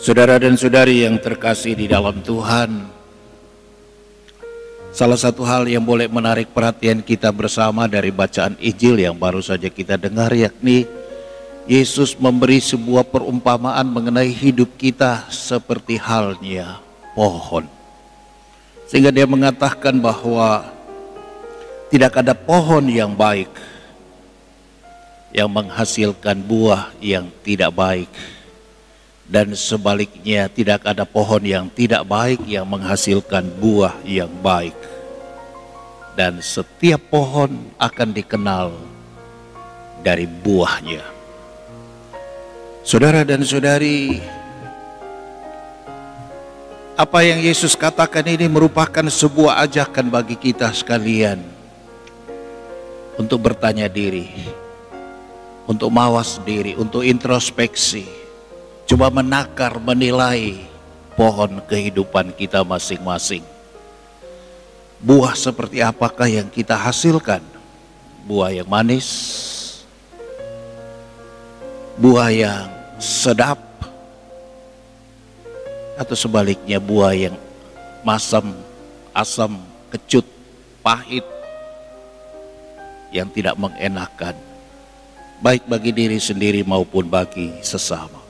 Saudara dan saudari yang terkasih di dalam Tuhan, salah satu hal yang boleh menarik perhatian kita bersama dari bacaan Injil yang baru saja kita dengar, yakni Yesus memberi sebuah perumpamaan mengenai hidup kita seperti halnya pohon. Sehingga dia mengatakan bahwa tidak ada pohon yang baik yang menghasilkan buah yang tidak baik, dan sebaliknya tidak ada pohon yang tidak baik yang menghasilkan buah yang baik. Dan setiap pohon akan dikenal dari buahnya. Saudara dan saudari, apa yang Yesus katakan ini merupakan sebuah ajakan bagi kita sekalian untuk bertanya diri, untuk mawas diri, untuk introspeksi, coba menakar, menilai pohon kehidupan kita masing-masing. Buah seperti apakah yang kita hasilkan? Buah yang manis, buah yang sedap, atau sebaliknya buah yang masam, asam, kecut, pahit, yang tidak mengenakan, baik bagi diri sendiri maupun bagi sesama.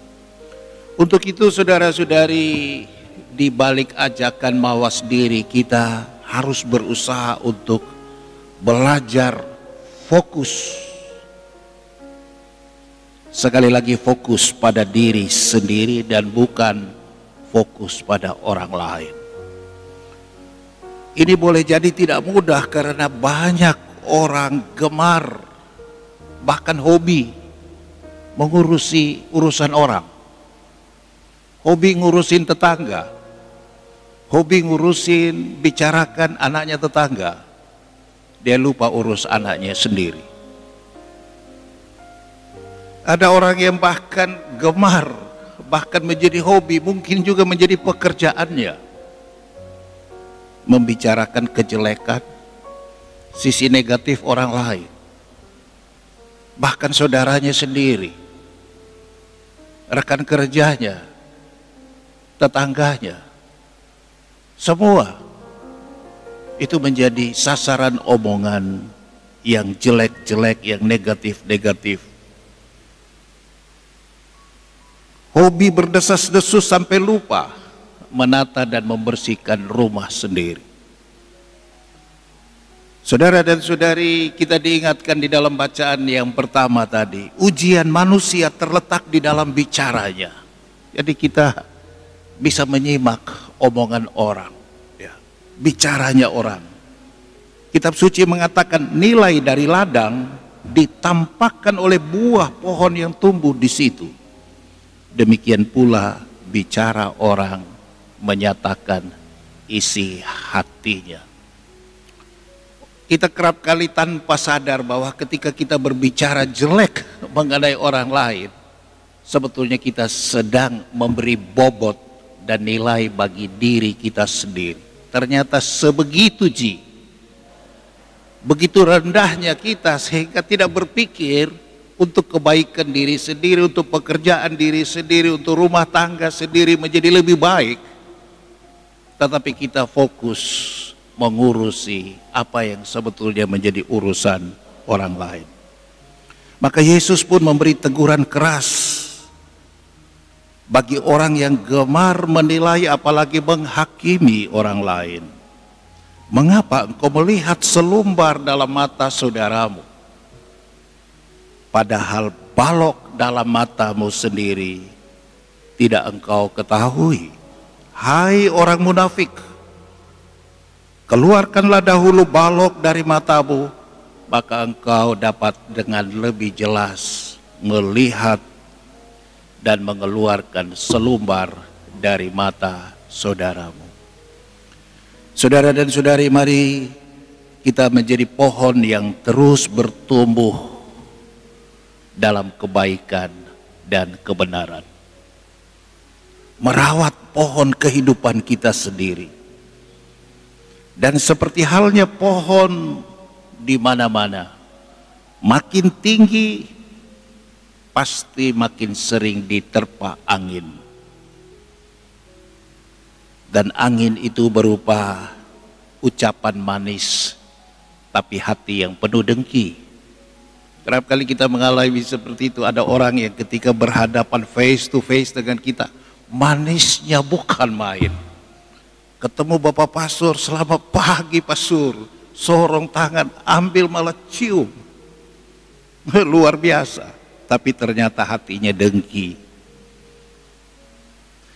Untuk itu saudara-saudari, di balik ajakan mawas diri, kita harus berusaha untuk belajar fokus. Sekali lagi, fokus pada diri sendiri dan bukan fokus pada orang lain. Ini boleh jadi tidak mudah karena banyak orang gemar, bahkan hobi mengurusi urusan orang. Hobi ngurusin tetangga, hobi ngurusin, bicarakan anaknya tetangga. Dia lupa urus anaknya sendiri. Ada orang yang bahkan gemar, bahkan menjadi hobi, mungkin juga menjadi pekerjaannya, membicarakan kejelekan, sisi negatif orang lain, bahkan saudaranya sendiri, rekan kerjanya, tetangganya. Semua itu menjadi sasaran omongan yang jelek-jelek, yang negatif-negatif. Hobi berdesas-desus sampai lupa menata dan membersihkan rumah sendiri. Saudara dan saudari, kita diingatkan di dalam bacaan yang pertama tadi, ujian manusia terletak di dalam bicaranya. Jadi kita bisa menyimak omongan orang, ya, bicaranya orang. Kitab suci mengatakan nilai dari ladang ditampakkan oleh buah pohon yang tumbuh di situ. Demikian pula bicara orang menyatakan isi hatinya. Kita kerap kali tanpa sadar bahwa ketika kita berbicara jelek mengenai orang lain, sebetulnya kita sedang memberi bobot dan nilai bagi diri kita sendiri. Ternyata sebegitu begitu rendahnya kita sehingga tidak berpikir untuk kebaikan diri sendiri, untuk pekerjaan diri sendiri, untuk rumah tangga sendiri menjadi lebih baik. Tetapi kita fokus mengurusi apa yang sebetulnya menjadi urusan orang lain. Maka Yesus pun memberi teguran keras bagi orang yang gemar menilai, apalagi menghakimi orang lain. Mengapa engkau melihat selumbar dalam mata saudaramu, padahal balok dalam matamu sendiri tidak engkau ketahui? Hai orang munafik, keluarkanlah dahulu balok dari matamu, maka engkau dapat dengan lebih jelas melihat dan mengeluarkan selumbar dari mata saudaramu. Saudara dan saudari, mari kita menjadi pohon yang terus bertumbuh dalam kebaikan dan kebenaran. Merawat pohon kehidupan kita sendiri. Dan seperti halnya pohon di mana-mana, makin tinggi pasti makin sering diterpa angin. Dan angin itu berupa ucapan manis, tapi hati yang penuh dengki. Kerap kali kita mengalami seperti itu. Ada orang yang ketika berhadapan face to face dengan kita, manisnya bukan main. Ketemu Bapak Pastor, selamat pagi Pastor, sorong tangan, ambil malah cium. Luar biasa, tapi ternyata hatinya dengki.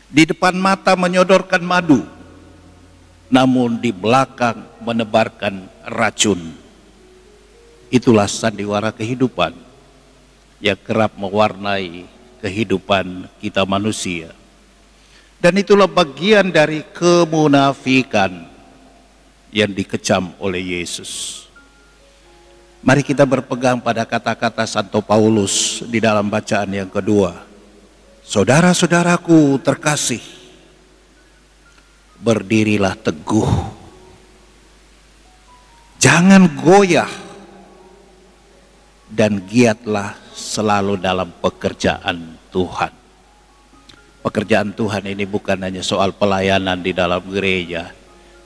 Di depan mata menyodorkan madu, namun di belakang menebarkan racun. Itulah sandiwara kehidupan yang kerap mewarnai kehidupan kita manusia. Dan itulah bagian dari kemunafikan yang dikecam oleh Yesus. Mari kita berpegang pada kata-kata Santo Paulus di dalam bacaan yang kedua. Saudara-saudaraku terkasih, berdirilah teguh, jangan goyah, dan giatlah selalu dalam pekerjaan Tuhan. Pekerjaan Tuhan ini bukan hanya soal pelayanan di dalam gereja,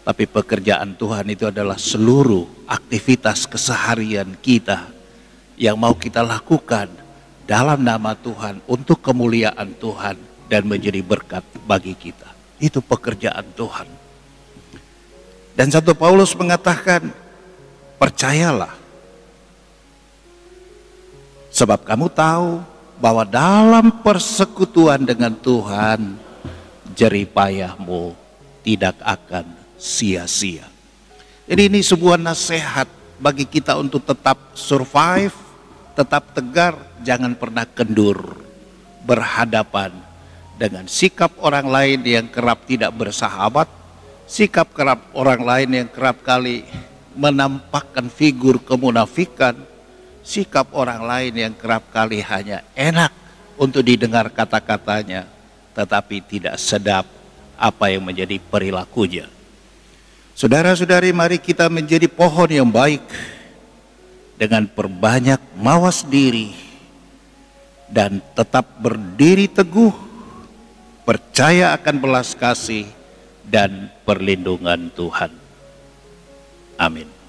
tapi pekerjaan Tuhan itu adalah seluruh aktivitas keseharian kita yang mau kita lakukan dalam nama Tuhan, untuk kemuliaan Tuhan dan menjadi berkat bagi kita. Itu pekerjaan Tuhan. Dan Santo Paulus mengatakan, percayalah, sebab kamu tahu bahwa dalam persekutuan dengan Tuhan, jerih payahmu tidak akan sia-sia. Jadi ini sebuah nasihat bagi kita untuk tetap survive, tetap tegar, jangan pernah kendur berhadapan dengan sikap orang lain yang kerap tidak bersahabat, sikap kerap orang lain yang kerap kali menampakkan figur kemunafikan, sikap orang lain yang kerap kali hanya enak untuk didengar kata-katanya, tetapi tidak sedap apa yang menjadi perilakunya. Saudara-saudari, mari kita menjadi pohon yang baik dengan perbanyak mawas diri dan tetap berdiri teguh, percaya akan belas kasih dan perlindungan Tuhan. Amin.